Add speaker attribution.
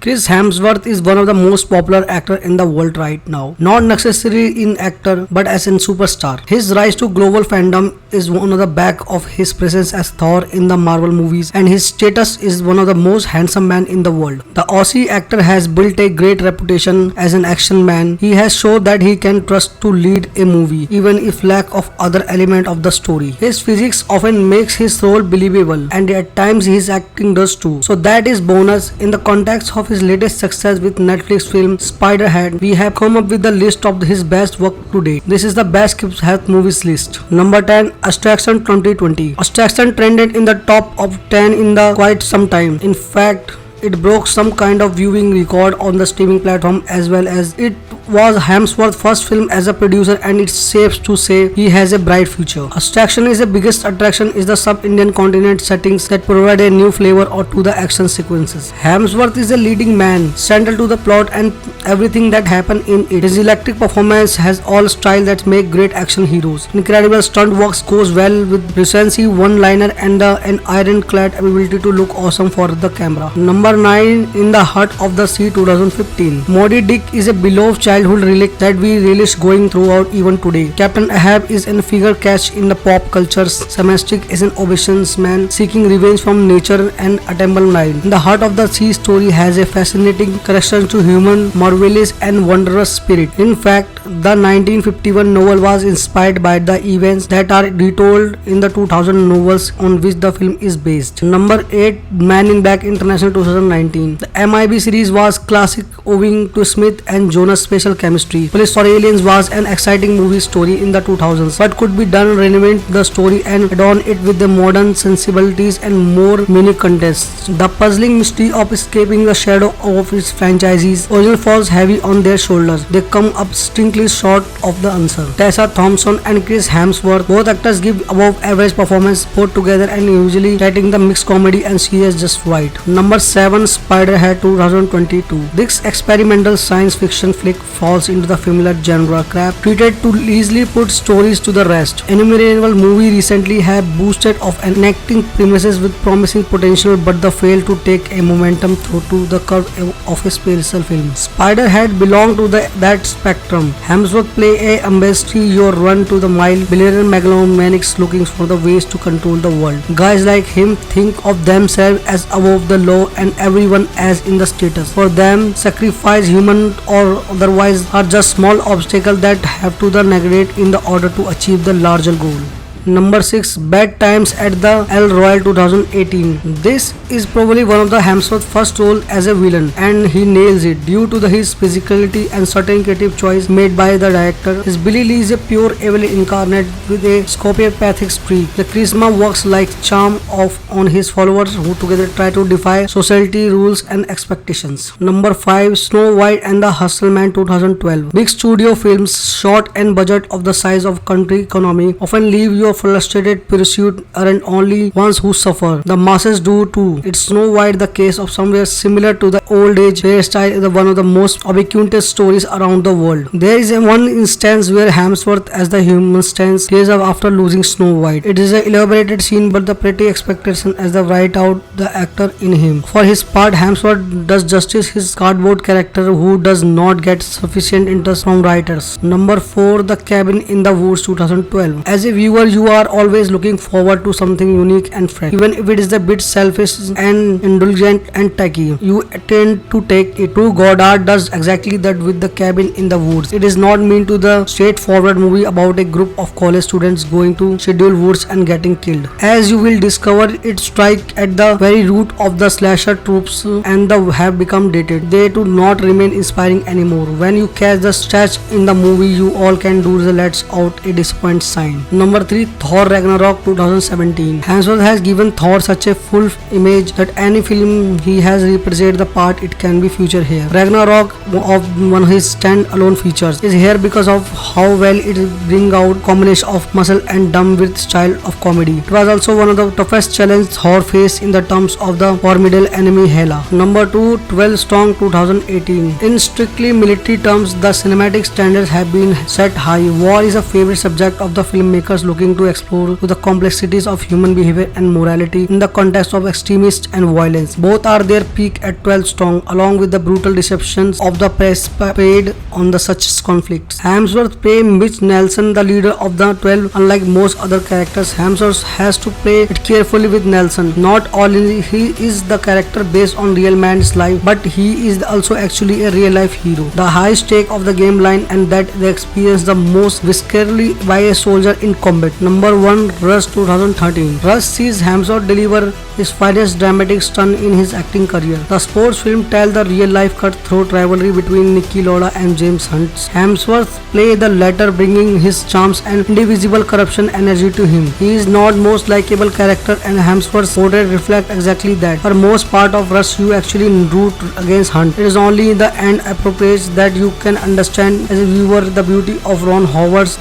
Speaker 1: Chris Hemsworth is one of the most popular actor in the world right now. Not necessarily in actor, but as a superstar. His rise to global fandom is one of the back of his presence as Thor in the Marvel movies, and his status is one of the most handsome man in the world. The Aussie actor has built a great reputation as an action man. He has shown that he can trust to lead a movie, even if lack of other element of the story. His physics often makes his role believable, and at times his acting does too. So that is bonus. In the context of his latest success with Netflix film Spider-Man, we have come up with the list of his best work to date. This is the best Chris Health movies list. Number 10, Extraction 2020. Extraction trended in the top of 10 in the quite some time. In fact, it broke some kind of viewing record on the streaming platform, as well as it was Hemsworth's first film as a producer, and it's safe to say he has a bright future. Extraction is the biggest attraction is the sub-Indian continent settings that provide a new flavor or to the action sequences. Hemsworth is a leading man, central to the plot and everything that happened in it. His electric performance has all style that make great action heroes. Incredible stunt works goes well with recency, one-liner and an ironclad ability to look awesome for the camera. Number 9, In the Heart of the Sea 2015. Moby Dick is a beloved childhood relic that we relish going throughout even today. Captain Ahab is a figure catch in the pop culture. Semastic is an oceans man seeking revenge from nature and a temple Nile. In the Heart of the Sea story has a fascinating connection to human, marvelous and wondrous spirit. In fact, the 1951 novel was inspired by the events that are retold in the 2000 novels on which the film is based. Number 8, Man in Black International 2019. The MIB series was classic owing to Smith and Jonas' special chemistry. Police for Aliens was an exciting movie story in the 2000s, but could be done renovate the story and adorn it with the modern sensibilities and more mini contests. The puzzling mystery of escaping the shadow of its franchises original falls heavy on their shoulders. They come up distinctly short of the answer. Tessa Thompson and Chris Hemsworth, both actors give above average performance put together and usually getting the mixed comedy and serious just right. Number 7, Spider-Man 2022. This experimental science fiction flick falls into the familiar genre crap treated to easily put stories to the rest. Innumerable movies recently have boosted of enacting premises with promising potential, but they fail to take a momentum through to the curve of a spiritual film. Spider-Man belong to that spectrum. Hemsworth play a ambassador your run to the mile billionaire megalomaniacs looking for the ways to control the world. Guys like him think of themselves as above the law and everyone as in the status. For them, sacrifice human or otherwise are just small obstacles that have to the negate in the order to achieve the larger goal. Number 6, Bad Times at the El Royale 2018. This is probably one of the Hemsworth's first role as a villain, and he nails it due to his physicality and certain creative choice made by the director. His Billy Lee is a pure evil incarnate with a sociopathic streak. The charisma works like charm on his followers who together try to defy society rules and expectations. Number 5, Snow White and the Hustleman 2012. Big studio films, short and budget of the size of country economy, often leave you frustrated pursuit aren't only ones who suffer. The masses do too. It's Snow White the case of somewhere similar to the old age hairstyle is one of the most ubiquitous stories around the world. There is one instance where Hemsworth as the human stands days after losing Snow White. It is an elaborated scene, but the pretty expectation as the write out the actor in him. For his part, Hemsworth does justice his cardboard character who does not get sufficient interest from writers. Number 4, The Cabin in the Woods 2012. As a viewer, you are always looking forward to something unique and fresh. Even if it is a bit selfish and indulgent and tacky, you tend to take it. True Goddard does exactly that with The Cabin in the Woods. It is not meant to the straightforward movie about a group of college students going to scheduled woods and getting killed. As you will discover, it strikes at the very root of the slasher tropes and have become dated. They do not remain inspiring anymore. When you catch the stretch in the movie, you all can do the let's out a disappoint sign. Number 3, Thor Ragnarok 2017. Hemsworth has given Thor such a full image that any film he has represented the part it can be featured here. Ragnarok, of one of his stand-alone features, is here because of how well it brings out combination of muscle and dumb with style of comedy. It was also one of the toughest challenges Thor faced in the terms of the formidable enemy Hela. Number 2, 12 Strong 2018. In strictly military terms, the cinematic standards have been set high. War is a favorite subject of the filmmakers looking to to explore the complexities of human behavior and morality in the context of extremists and violence. Both are their peak at 12 strong, along with the brutal deceptions of the press paid on the such conflicts. Hemsworth play Mitch Nelson, the leader of the 12. Unlike most other characters, Hemsworth has to play it carefully with Nelson. Not only he is the character based on real man's life, but he is also actually a real life hero. The high stake of the game line and that they experience the most viscerally by a soldier in combat. Number 1, Rush 2013. Rush sees Hemsworth deliver his finest dramatic stunt in his acting career. The sports film tells the real life cutthroat rivalry between Niki Lauda and James Hunt. Hemsworth play the latter, bringing his charms and indivisible corruption energy to him. He is not most likable character and Hemsworth's portrait reflect exactly that. For most part of Rush you actually root against Hunt. It is only in the end appropriate that you can understand as a viewer the beauty of Ron Howard's